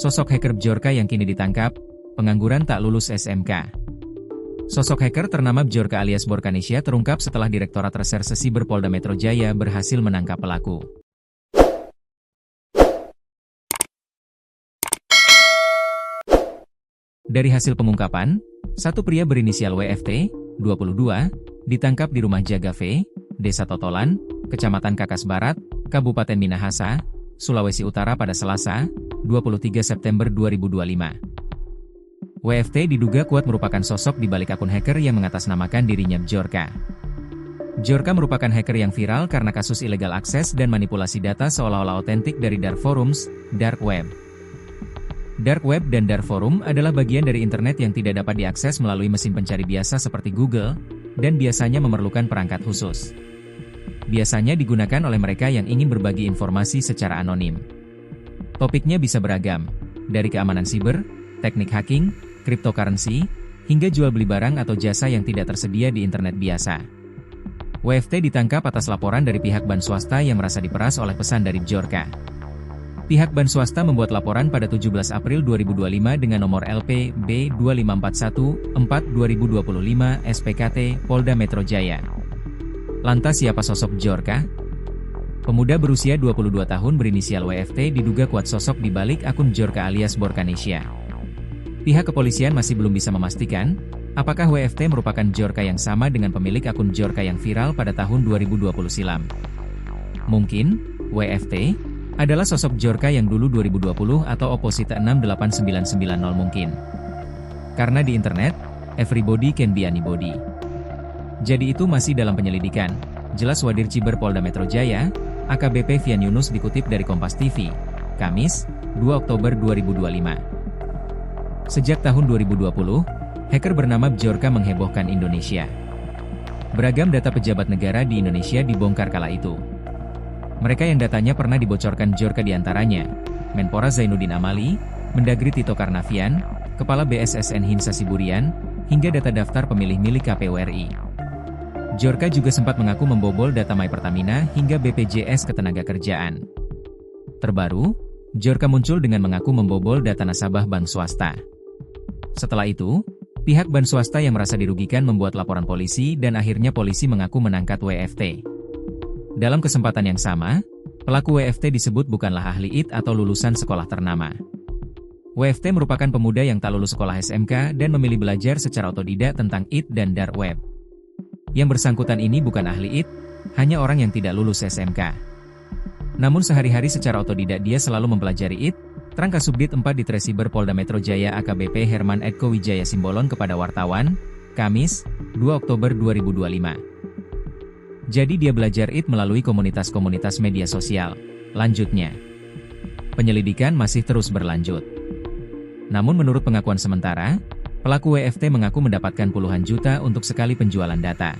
Sosok hacker Bjorka yang kini ditangkap, pengangguran tak lulus SMK. Sosok hacker ternama Bjorka alias Borkanesia terungkap setelah Direktorat Reserse Siber Polda Metro Jaya berhasil menangkap pelaku. Dari hasil pengungkapan, satu pria berinisial WFT, 22, ditangkap di rumah Jaga V, Desa Totolan, Kecamatan Kakas Barat, Kabupaten Minahasa, Sulawesi Utara pada Selasa, 23 September 2025. WFT diduga kuat merupakan sosok di balik akun hacker yang mengatasnamakan dirinya Bjorka. Bjorka merupakan hacker yang viral karena kasus ilegal akses dan manipulasi data seolah-olah otentik dari dark forums, dark web. Dark web dan dark forum adalah bagian dari internet yang tidak dapat diakses melalui mesin pencari biasa seperti Google, dan biasanya memerlukan perangkat khusus. Biasanya digunakan oleh mereka yang ingin berbagi informasi secara anonim. Topiknya bisa beragam, dari keamanan siber, teknik hacking, cryptocurrency, hingga jual beli barang atau jasa yang tidak tersedia di internet biasa. WFT ditangkap atas laporan dari pihak bank swasta yang merasa diperas oleh pesan dari Bjorka. Pihak bank swasta membuat laporan pada 17 April 2025 dengan nomor LP B25414-2025 SPKT Polda Metro Jaya. Lantas siapa sosok Bjorka? Pemuda berusia 22 tahun berinisial WFT diduga kuat sosok di balik akun Bjorka alias Borkanesia. Pihak kepolisian masih belum bisa memastikan, apakah WFT merupakan Bjorka yang sama dengan pemilik akun Bjorka yang viral pada tahun 2020 silam. Mungkin, WFT adalah sosok Bjorka yang dulu 2020 atau Opposite 68990 mungkin. Karena di internet, everybody can be anybody. Jadi itu masih dalam penyelidikan, jelas Wadir Ciber Polda Metro Jaya, AKBP Fian Yunus dikutip dari Kompas TV, Kamis, 2 Oktober 2025. Sejak tahun 2020, hacker bernama Bjorka menghebohkan Indonesia. Beragam data pejabat negara di Indonesia dibongkar kala itu. Mereka yang datanya pernah dibocorkan Bjorka diantaranya, Menpora Zainuddin Amali, Mendagri Tito Karnavian, Kepala BSSN Hinsa Siburian, hingga data daftar pemilih milik KPU RI. Bjorka juga sempat mengaku membobol data My Pertamina hingga BPJS Ketenagakerjaan. Terbaru, Bjorka muncul dengan mengaku membobol data nasabah bank swasta. Setelah itu, pihak bank swasta yang merasa dirugikan membuat laporan polisi dan akhirnya polisi mengaku menangkap WFT. Dalam kesempatan yang sama, pelaku WFT disebut bukanlah ahli IT atau lulusan sekolah ternama. WFT merupakan pemuda yang tak lulus sekolah SMK dan memilih belajar secara otodidak tentang IT dan dark web. Yang bersangkutan ini bukan ahli IT, hanya orang yang tidak lulus SMK. Namun sehari-hari secara otodidak dia selalu mempelajari IT, terang Kasubdit 4 di Tresiber Polda Metro Jaya AKBP Herman Edko Wijaya Simbolon kepada wartawan, Kamis, 2 Oktober 2025. Jadi dia belajar IT melalui komunitas-komunitas media sosial. Lanjutnya, penyelidikan masih terus berlanjut. Namun menurut pengakuan sementara, pelaku WFT mengaku mendapatkan puluhan juta untuk sekali penjualan data.